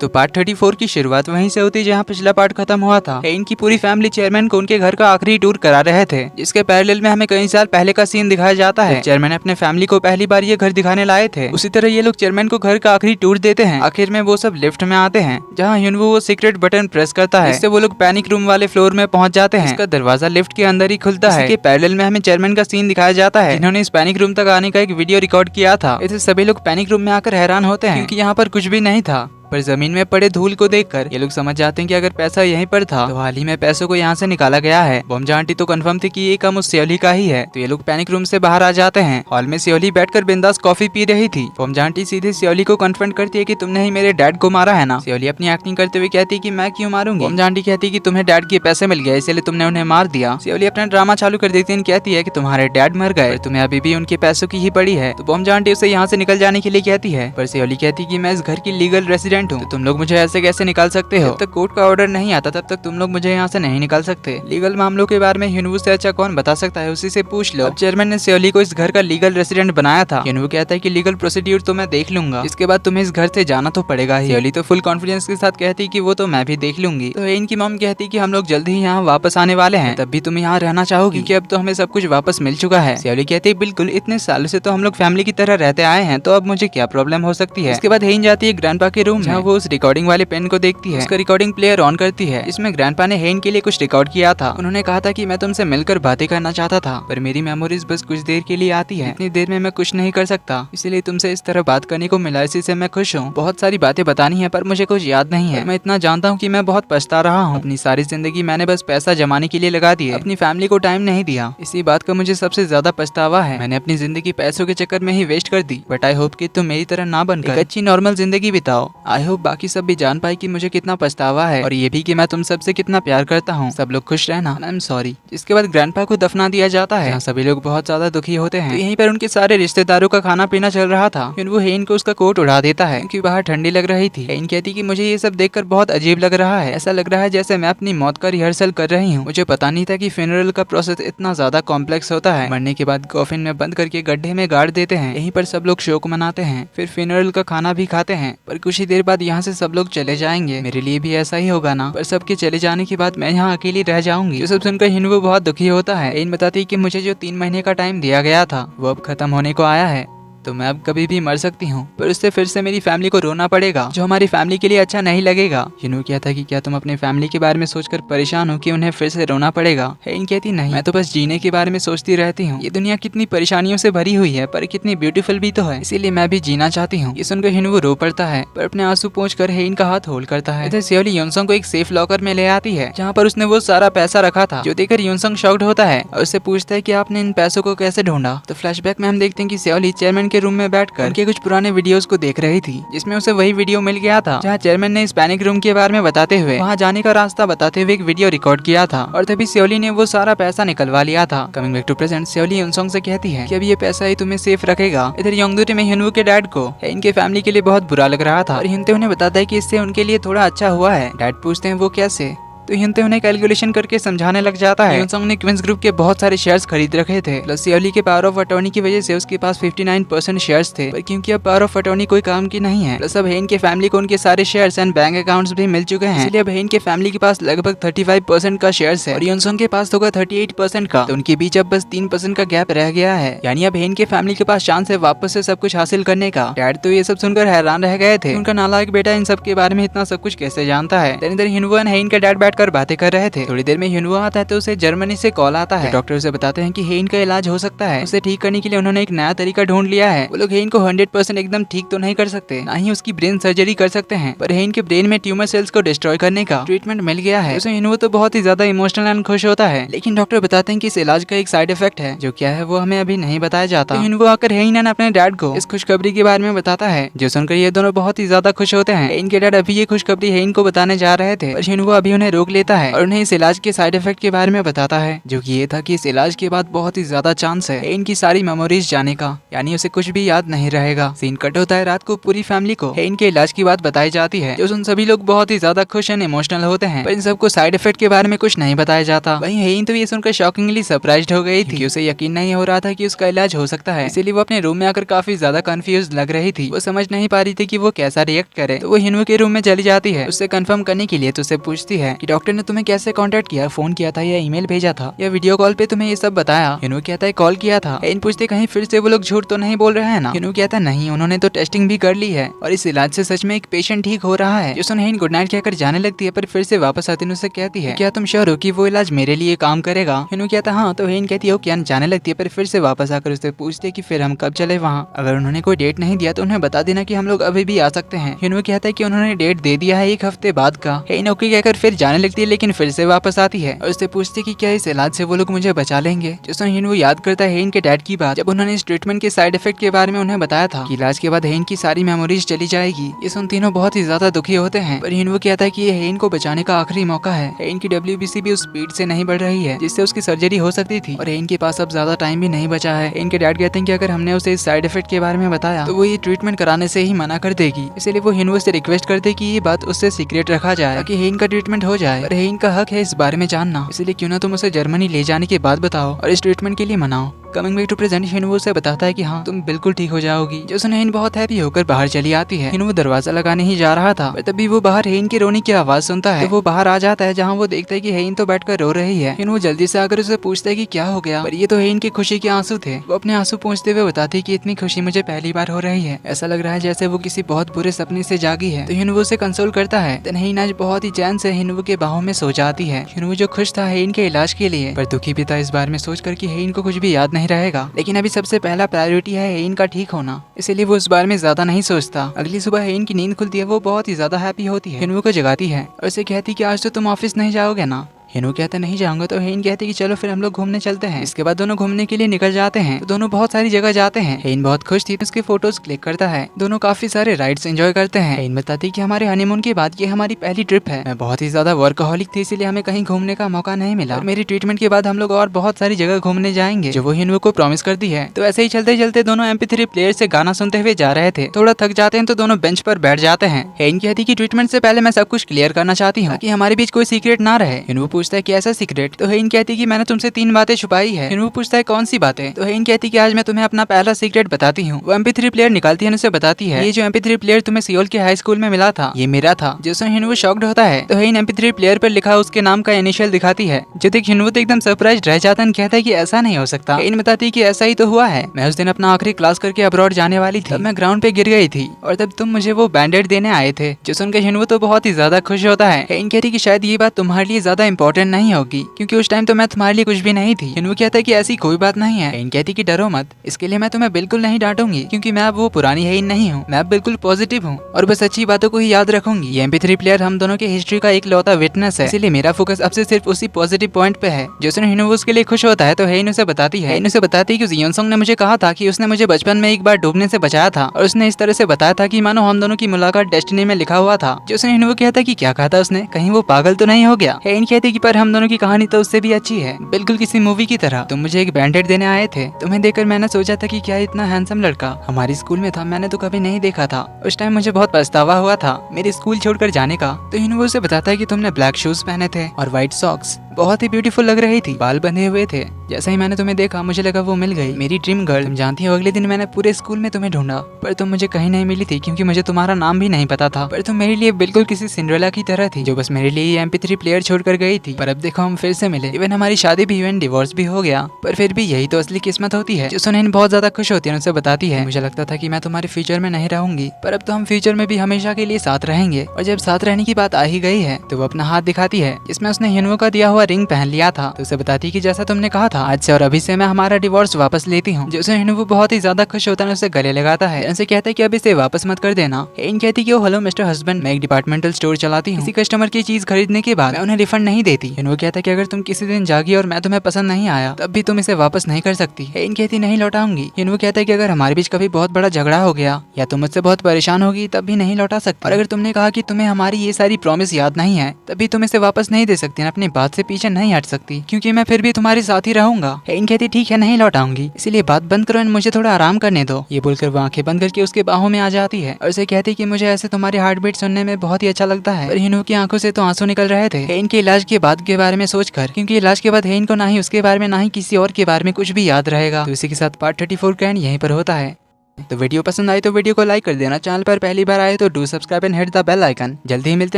तो पार्ट 34 की शुरुआत वहीं से होती जहां पिछला पार्ट खत्म हुआ था। इनकी पूरी फैमिली चेयरमैन को उनके घर का आखिरी टूर करा रहे थे, जिसके पैरेलल में हमें कई साल पहले का सीन दिखाया जाता है। चेयरमैन अपने फैमिली को पहली बार ये घर दिखाने लाए थे, उसी तरह ये लोग चेयरमैन को घर का आखिरी टूर देते हैं। आखिर में वो सब लिफ्ट में आते हैं, जहाँ ह्यूनवू वो सीक्रेट बटन प्रेस करता है, इससे वो लोग पैनिक रूम वाले फ्लोर में पहुंच जाते हैं। इसका दरवाजा लिफ्ट के अंदर ही खुलता है। इसके पैरेलल में हमें चेयरमैन का सीन दिखाया जाता है, जिन्होंने इस पैनिक रूम तक आने का एक वीडियो रिकॉर्ड किया था। इससे सभी लोग पैनिक रूम में आकर हैरान होते हैं, क्योंकि यहाँ पर कुछ भी नहीं था। पर जमीन में पड़े धूल को देखकर ये लोग समझ जाते हैं कि अगर पैसा यहीं पर था तो हाल ही में पैसों को यहाँ से निकाला गया है। बॉम्जा आंटी तो कंफर्म थी कि ये काम उस सेओली का ही है, तो ये लोग पैनिक रूम से बाहर आ जाते हैं। हॉल में सेओली बैठकर बिंदास कॉफी पी रही थी। बॉम्जा आंटी सीधे सेओली को कन्फ्रंट करती है कि तुमने ही मेरे डैड को मारा है ना। सेओली अपनी एक्टिंग करते हुए कहती है कि मैं क्यों मारूंगी। बॉम्जा आंटी कहती है कि तुम्हें डैड के पैसे मिल गए, इसलिए तुमने उन्हें मार दिया। सेओली अपना ड्रामा चालू कर देती है, कहती है कि तुम्हारे डैड मर गए, तुम्हें अभी भी उनके पैसों की ही पड़ी है। तो बॉम्जा आंटी उसे यहाँ से निकल जाने के लिए कहती है, पर सेओली कहती है कि मैं इस घर की लीगल रेसिडेंट हूँ, तो तुम लोग मुझे ऐसे कैसे निकाल सकते हो। जब तक कोर्ट का ऑर्डर नहीं आता तब तक तुम लोग मुझे यहाँ से नहीं निकाल सकते। लीगल मामलों के बारे में ह्यूनवू से अच्छा कौन बता सकता है, उसी से पूछ लो। अब चेयरमैन ने सेओली को इस घर का लीगल रेसिडेंट बनाया था। ह्यूनवू कहता है कि लीगल प्रोसीड्यूर तो मैं देख लूंगा, इसके बाद तुम्हें इस घर से जाना तो पड़ेगा ही। सेओली तो फुल कॉन्फिडेंस के साथ कहती है कि वो तो मैं भी देख लूंगी। तो इनकी मॉम कहती है कि हम लोग जल्दी ही यहाँ वापस आने वाले हैं, तब भी तुम यहाँ रहना चाहोगी, क्योंकि अब तो हमें सब कुछ वापस मिल चुका है। सेओली कहती है बिल्कुल, इतने सालों से तो हम लोग फैमिली की तरह रहते आए हैं, तो अब मुझे क्या प्रॉब्लम हो सकती है। इसके बाद हेन जाती है ग्रैंडपा के रूम, जहाँ वो उस रिकॉर्डिंग वाले पेन को देखती है। रिकॉर्डिंग प्लेयर ऑन करती है, इसमें ग्रैंडपा ने हेन के लिए कुछ रिकॉर्ड किया था। उन्होंने कहा था कि मैं तुमसे मिलकर बातें करना चाहता था, पर मेरी मेमोरीज बस कुछ देर के लिए आती है, इतनी देर में मैं कुछ नहीं कर सकता, इसलिए तुमसे इस तरह बात करने को मिला, इसी से मैं खुश हूँ। बहुत सारी बातें बतानी है पर मुझे कुछ याद नहीं है। मैं इतना जानता हूँ कि मैं बहुत पछता रहा हूँ। अपनी सारी जिंदगी मैंने बस पैसा जमाने के लिए लगा दी, अपनी फैमिली को टाइम नहीं दिया। इसी बात का मुझे सबसे ज्यादा पछतावा है। मैंने अपनी जिंदगी पैसों के चक्कर में ही वेस्ट कर दी, बट आई होप कि तुम मेरी तरह ना बनकर एक अच्छी नॉर्मल जिंदगी बिताओ। आई होप बाकी सब भी जान पाए कि मुझे कितना पछतावा है, और ये भी कि मैं तुम सबसे कितना प्यार करता हूँ। सब लोग खुश रहना, आई एम सॉरी। इसके बाद ग्रैंडपा को दफना दिया जाता है, सभी लोग बहुत ज्यादा दुखी होते हैं। तो यहीं पर उनके सारे रिश्तेदारों का खाना पीना चल रहा था। फिर वो हेन को उसका कोट उड़ा देता है, क्योंकि बाहर ठंडी लग रही थी। हेन कहती कि मुझे ये सब देखकर बहुत अजीब लग रहा है, ऐसा लग रहा है जैसे मैं अपनी मौत का रिहर्सल कर रही हूँ। मुझे पता नहीं था कि फ्यूनरल का प्रोसेस इतना ज्यादा कॉम्प्लेक्स होता है। मरने के बाद कॉफिन में बंद करके गड्ढे में गाड़ देते हैं। यहीं पर सब लोग शोक मनाते हैं, फिर फ्यूनरल का खाना भी खाते हैं, पर कुछ ही देर बाद यहाँ से सब लोग चले जाएंगे। मेरे लिए भी ऐसा ही होगा ना, पर सबके चले जाने के बाद मैं यहाँ अकेली रह जाऊंगी। जो सब सुनकर ह्यूनवू बहुत दुखी होता है। हेन बताती है कि मुझे जो 3 महीने का टाइम दिया गया था वो अब खत्म होने को आया है, तो मैं अब कभी भी मर सकती हूँ, पर उससे फिर से मेरी फैमिली को रोना पड़ेगा, जो हमारी फैमिली के लिए अच्छा नहीं लगेगा। ह्यूनवू कहता है कि क्या तुम अपने फैमिली के बारे में सोचकर परेशान हो कि उन्हें फिर से रोना पड़ेगा। हेन कहती नहीं, मैं तो बस जीने के बारे में सोचती रहती हूँ। ये दुनिया कितनी परेशानियों से भरी हुई है, पर कितनी ब्यूटीफुल भी तो है, इसीलिए मैं भी जीना चाहती हूँ। ये सुनकर ह्यूनवू रो पड़ता है, पर अपने आंसू पोंछकर हेन का हाथ होल्ड करता है। इधर सेओली योनसंग को एक सेफ लॉकर में ले आती है, जहाँ पर उसने वो सारा पैसा रखा था, जो देखकर योनसंग शॉक्ड होता है और उससे पूछता है कि आपने इन पैसों को कैसे ढूंढा। तो फ्लैशबैक में हम देखते हैं कि सेओली चेयरमैन के रूम में बैठकर के कुछ पुराने वीडियोस को देख रही थी, जिसमें उसे वही वीडियो मिल गया था जहाँ चेयरमैन ने इस पैनिक रूम के बारे में बताते हुए वहाँ जाने का रास्ता बताते हुए एक वीडियो रिकॉर्ड किया था, और तभी सेओली ने वो सारा पैसा निकलवा लिया था। कमिंग बैक टू प्रेजेंट, सेओली योनसंग से कहती है कि अब ये पैसा ही तुम्हें सेफ रखेगा। इधर योंगदुरी में ह्यूनवू के डैड को इनके फैमिली के लिए बहुत बुरा लग रहा था, और हिंते उन्हें बताता है कि इससे उनके लिए थोड़ा अच्छा हुआ है। डैड पूछते हैं वो कैसे, तो हिंते उन्हें कैलकुलेशन करके समझाने लग जाता है। योनसंग ने क्वींस ग्रुप के बहुत सारे शेयर्स खरीद रखे थे, प्लस सेओली के पावर ऑफ अटॉर्नी की वजह से उसके पास 59% शेयर्स थे, पर क्योंकि अब पावर ऑफ अटॉर्नी कोई काम की नहीं है, प्लस अब हेन के फैमिली को उनके सारे शेयर्स एंड बैंक अकाउंट्स भी मिल चुके हैं, इसलिए अब हेन के फैमिली के पास लगभग 35% का शेयर्स है, और योनसंग के पास होगा 38% का। तो उनके बीच अब बस 3% का गैप रह गया है, यानी अब हेन के फैमिली के पास चांस है वापस से सब कुछ हासिल करने का। डैड तो ये सब सुनकर हैरान रह गए थे, उनका नालायक बेटा इन सब के बारे में इतना सब कुछ कैसे जानता है। इधर ह्यूनवू और हेन का डैड बैठकर बातें कर रहे थे। थोड़ी देर में ह्यूनवू आता है तो उसे जर्मनी से कॉल आता है। डॉक्टर उसे बताते हैं कि हेन का इलाज हो सकता है, उसे ठीक करने के लिए उन्होंने एक नया तरीका ढूंढ लिया है। वो लोग हेन को 100% एकदम ठीक तो नहीं कर सकते, ना ही उसकी ब्रेन सर्जरी कर सकते हैं, पर हेन के ब्रेन में ट्यूमर सेल्स को डिस्ट्रॉय करने का ट्रीटमेंट मिल गया है। उसे ह्यूनवू तो बहुत ही ज्यादा इमोशनल एंड खुश होता है, लेकिन डॉक्टर बताते हैं कि इस इलाज का एक साइड इफेक्ट है, जो क्या है वो हमें अभी नहीं बताया जाता। तो ह्यूनवू आकर हेन एंड अपने डैड को इस खुशखबरी के बारे में बताता है, जो सुनकर ये दोनों बहुत ही ज्यादा खुश होते हैं। हेन के डैड अभी ये खुशखबरी हेन को बताने जा रहे थे, पर ह्यूनवू अभी उन्हें रोक रोक लेता है और उन्हें इस इलाज के साइड इफेक्ट के बारे में बताता है, जो कि ये था कि इस इलाज के बाद बहुत ही ज्यादा चांस है इनकी सारी मेमोरीज जाने का, यानी उसे कुछ भी याद नहीं रहेगा। सीन कट होता है रात को पूरी फैमिली को इनके इलाज की बात बताई जाती है, जो सुन सभी लोग बहुत ही ज्यादा खुश एंड इमोशनल होते हैं, पर इन सबको साइड इफेक्ट के बारे में कुछ नहीं बताया जाता। वहीं हेन तो ये सुनकर शॉकिंगली सरप्राइज्ड हो गई थी, उसे यकीन नहीं हो रहा था कि उसका इलाज हो सकता है, इसीलिए वो अपने रूम में आकर काफी ज्यादा कंफ्यूज लग रही थी। वो समझ नहीं पा रही थी कि वो कैसा रिएक्ट करे, तो वो हिनवू के रूम में चली जाती है उससे कंफर्म करने के लिए। तो उससे पूछती है कि डॉक्टर ने तुम्हें कैसे कांटेक्ट किया, फोन किया था या ईमेल भेजा था या वीडियो कॉल पे तुम्हें ये सब बताया। हिनवू कहता है कॉल किया था। हेन पूछते कहीं फिर से वो लोग झूठ तो नहीं बोल रहे हैं ना। हिनवू कहता नहीं, उन्होंने तो टेस्टिंग भी कर ली है और इस इलाज से सच में एक पेशेंट ठीक हो रहा है। जो सुन हेन गुड नाइट कहकर जाने लगती है, पर फिर से वापस आती है उससे कहती है क्या तुम श्योर हो कि वो इलाज मेरे लिए काम करेगा। हिनवू कहता हाँ, तो हेन कहती है क्या जाने लगती है, पर फिर से वापस आकर उससे पूछते कि फिर हम कब चले वहाँ। अगर उन्होंने कोई डेट नहीं दिया तो उन्हें बता देना कि हम लोग अभी भी आ सकते हैं। हिनवू कहता है कि उन्होंने डेट दे दिया है 1 हफ्ते बाद का। हेन ओके कहकर फिर जाने लगती है, लेकिन फिर से वापस आती है और उससे पूछती कि क्या इस इलाज से वो लोग मुझे बचा लेंगे। जिस समय हिनवू याद करता है हेन के डैड की बात, जब उन्होंने इस ट्रीटमेंट के साइड इफेक्ट के बारे में उन्हें बताया था कि इलाज के बाद हेन की सारी मेमोरीज चली जाएगी। ये सुन तीनों बहुत ही ज्यादा दुखी होते हैं, पर हिनवू कहता है कि ये हेन को बचाने का आखिरी मौका है। हेन की WBC भी उस स्पीड से नहीं बढ़ रही है जिससे उसकी सर्जरी हो सकती थी और हेन के पास अब ज्यादा टाइम भी नहीं बचा है। हेन के डैड कहते हैं कि अगर हमने उसे इस साइड इफेक्ट के बारे में बताया तो वो ये ट्रीटमेंट कराने से ही मना कर देगी, इसलिए वो हिनवू से रिक्वेस्ट करते कि ये बात उससे सीक्रेट रखा जाए ताकि हेन का ट्रीटमेंट हो जाए। और हेन का हक है इस बारे में जानना, इसलिए क्यों ना तुम उसे जर्मनी ले जाने के बाद बताओ और इस ट्रीटमेंट के लिए मनाओ। कमिंग बैक टू प्रेजेंट, हिनवू से बताता है कि हाँ तुम बिल्कुल ठीक हो जाओगी। जो सुन हेन बहुत हैप्पी होकर बाहर चली आती है। हिनवू दरवाजा लगाने ही जा रहा था, तभी वो बाहर हेन के रोने की आवाज सुनता है, तो वो बाहर आ जाता है जहाँ वो देखता है कि हेन तो बैठकर रो रही है। हिनवू जल्दी से आकर उसे पूछता है कि क्या हो गया, पर ये तो हेन की खुशी के आंसू थे। वो अपने आंसू पोंछते हुए बताती है कि इतनी खुशी मुझे पहली बार हो रही है, ऐसा लग रहा है जैसे वो किसी बहुत बुरे सपने से जागी है। तो हिनवू उसे कंसोल करता है। देन हेन आज बहुत ही चैन से हिनवू के बाहों में सो जाती है। हिनवू जो खुश था हेन के इलाज के लिए, पर दुखी भी था इस बारे में सोचकर कि हेन को कुछ भी याद नहीं रहेगा, लेकिन अभी सबसे पहला प्रायोरिटी है हेन का ठीक होना, इसीलिए वो इस बारे में ज्यादा नहीं सोचता। अगली सुबह हेन की नींद खुलती है, वो बहुत ही ज्यादा हैप्पी होती है। हिनवू को जगाती है और उसे कहती कि आज तो तुम ऑफिस नहीं जाओगे ना। हिनवू कहता नहीं जाऊंगा, तो हेन कहते कि चलो फिर हम लोग घूमने चलते हैं। इसके बाद दोनों घूमने के लिए निकल जाते हैं। तो दोनों बहुत सारी जगह जाते हैं। हेन बहुत खुश थी, उसके फोटोज क्लिक करता है। दोनों काफी सारे राइड्स एंजॉय करते हैं। हेन बताती कि हमारे हनीमून के बाद ये हमारी पहली ट्रिप है। मैं बहुत ही ज्यादा वर्कहॉलिक थी, इसीलिए हमें कहीं घूमने का मौका नहीं मिला। और मेरी ट्रीटमेंट के बाद हम लोग और बहुत सारी जगह घूमने जाएंगे, जो वो हिनवू को प्रॉमिस करती है। तो ऐसे ही चलते चलते दोनों MP3 प्लेयर से गाना सुनते हुए जा रहे थे। थोड़ा थक जाते हैं तो दोनों बेंच पर बैठ जाते हैं। हेन कहती कि ट्रीटमेंट से पहले मैं सब कुछ क्लियर करना चाहती हूँ ताकि हमारे बीच कोई सीक्रेट ना रहे। हिनवू पूछता है कि ऐसा सीक्रेट, तो हेन कहती कि मैंने तुमसे 3 बातें छुपाई है। हिनवू पूछता है कौन सी बातें, तो हेन कहती कि आज मैं तुम्हें अपना पहला सीक्रेट बताती हूँ। वो MP3 प्लेयर निकालती है, उसे बताती है ये जो MP3 प्लेयर तुम्हें सियोल के हाई स्कूल में मिला था ये मेरा था। जिसमें हिनवू शॉक्ड होता है, तो हेन MP3 प्लेयर पर लिखा उसके नाम का इनिशियल दिखाती है। जो देख हिनवू तो एकदम सरप्राइज रह जाता है, कहता है कि ऐसा नहीं हो सकता। हेन बताती है कि ऐसा ही तो हुआ है, मैं उस दिन अपना आखिरी क्लास करके अब्रॉड जाने वाली थी, तब मैं ग्राउंड पे गिर गई थी और तब तुम मुझे वो बैंडेड देने आए थे। जो सुनकर हिनवू तो बहुत ही ज्यादा खुश होता है। हेन कहती कि शायद ये बात तुम्हारे लिए ज्यादा इंपॉर्टेंट नहीं होगी, क्योंकि उस टाइम तो मैं तुम्हारे लिए कुछ भी नहीं थी। हिनवू कहता है कि ऐसी कोई बात नहीं है। हेन कहती कि डरो मत, इसके लिए मैं तुम्हें बिल्कुल नहीं डांटूंगी, क्योंकि मैं अब वो पुरानी हेन नहीं हूँ, मैं अब बिल्कुल पॉजिटिव हूँ और बस अच्छी बातों को ही याद रखूंगी। ये MP3 प्लेयर हम दोनों की हिस्ट्री का एक लौता विटनेस है, इसलिए मेरा फोकस अब से सिर्फ उसी पॉजिटिव पॉइंट पे है। जो हिनवू उसके लिए खुश होता है, तो हेन उसे बताती है कि जियोंसोंग ने मुझे कहा था कि उसने मुझे बचपन में एक बार डूबने से बचाया था और उसने इस तरह से बताया था कि मानो हम दोनों की मुलाकात डेस्टिनी में लिखा हुआ था। जो हिनवू कहता है कि क्या कहा था उसने, कहीं वो पागल तो नहीं हो गया। हेन कहती कि पर हम दोनों की कहानी तो उससे भी अच्छी है, बिल्कुल किसी मूवी की तरह। तुम मुझे एक बैंडेड देने आए थे, तुम्हें देखकर मैंने सोचा था कि क्या इतना हैंडसम लड़का हमारे स्कूल में था, मैंने तो कभी नहीं देखा था। उस टाइम मुझे बहुत पछतावा हुआ था मेरे स्कूल छोड़कर जाने का। तो हिनवू से बताता है कि तुमने ब्लैक शूज पहने थे और व्हाइट सॉक्स, बहुत ही ब्यूटीफुल लग रही थी, बाल बंधे हुए थे। जैसे ही मैंने तुम्हें देखा मुझे लगा वो मिल गई, मेरी ड्रीम गर्ल। तुम जानती हो अगले दिन मैंने पूरे स्कूल में तुम्हें ढूंढा, पर तुम मुझे कहीं नहीं मिली थी, क्योंकि मुझे तुम्हारा नाम भी नहीं पता था। पर तुम मेरे लिए बिल्कुल किसी सिंड्रेला की तरह थी, जो बस मेरे लिए ये MP3 प्लेयर छोड़कर गई थी। पर अब देखो हम फिर से मिले, इवन हमारी शादी भी हुई, डिवोर्स भी हो गया, पर फिर भी यही तो असली किस्मत होती है। जो सुनैन बहुत ज्यादा खुश होती है, उनसे बताती है मुझे लगता था कि मैं तुम्हारे फ्यूचर में नहीं रहूंगी, पर अब तो हम फ्यूचर में भी हमेशा के लिए साथ रहेंगे। और जब साथ रहने की बात आ ही गई है, तो वो अपना हाथ दिखाती है, जिसमें उसने हिनवू का दिया हुआ रिंग पहन लिया था। तो उसे बताती कि जैसा तुमने कहा था, आज से और अभी से मैं हमारा डिवोर्स वापस लेती हूँ। जो वो बहुत ही ज्यादा खुश होता है, उसे गले लगाता है। उनसे कहता है कि अब इसे वापस मत कर देना। हेन कहती कि हेलो मिस्टर हस्बैंड, मैं एक डिपार्टमेंटल स्टोर चलाती हूँ। किसी कस्टमर की चीज खरीदने के बाद मैं उन्हें रिफंड नहीं देती। वो कहता है कि अगर तुम किसी दिन जागी और मैं तुम्हें पसंद नहीं आया तब भी तुम इसे वापस नहीं कर सकती। हेन कहती नहीं लौटाऊंगी। वो कहता है कि अगर हमारे बीच कभी बहुत बड़ा झगड़ा हो गया या तुम मुझसे बहुत परेशान होगी तब भी नहीं लौटा सकती। और अगर तुमने कहा कि तुम्हें हमारी ये सारी प्रॉमिस याद नहीं है तभी तुम इसे वापस नहीं दे सकती, अपनी बात से पीछे नहीं हट सकती, क्योंकि मैं फिर भी तुम्हारे साथ ही रहूंगा। हेन कहती ठीक है नहीं लौटाऊंगी, इसीलिए बात बंद करो और मुझे थोड़ा आराम करने दो। ये बोलकर वो आंखें बंद करके उसके बाहों में आ जाती है और उसे कहती कि मुझे ऐसे तुम्हारी हार्ट बीट सुनने में बहुत ही अच्छा लगता है। पर हिनू की आंखों से तो आंसू निकल रहे थे हेन के इलाज के बाद के बारे में सोचकर, क्योंकि इलाज के बाद हेन को ना ही उसके बारे में ना ही किसी और के बारे में कुछ भी याद रहेगा। तो इसी के साथ पार्ट 34 का एंड यहीं पर होता है। तो वीडियो पसंद आई तो वीडियो को लाइक कर देना, चैनल पर पहली बार आए तो do subscribe and hit the bell icon. जल्दी ही मिलते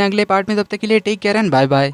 हैं अगले पार्ट में, तब तक के लिए take care and bye bye.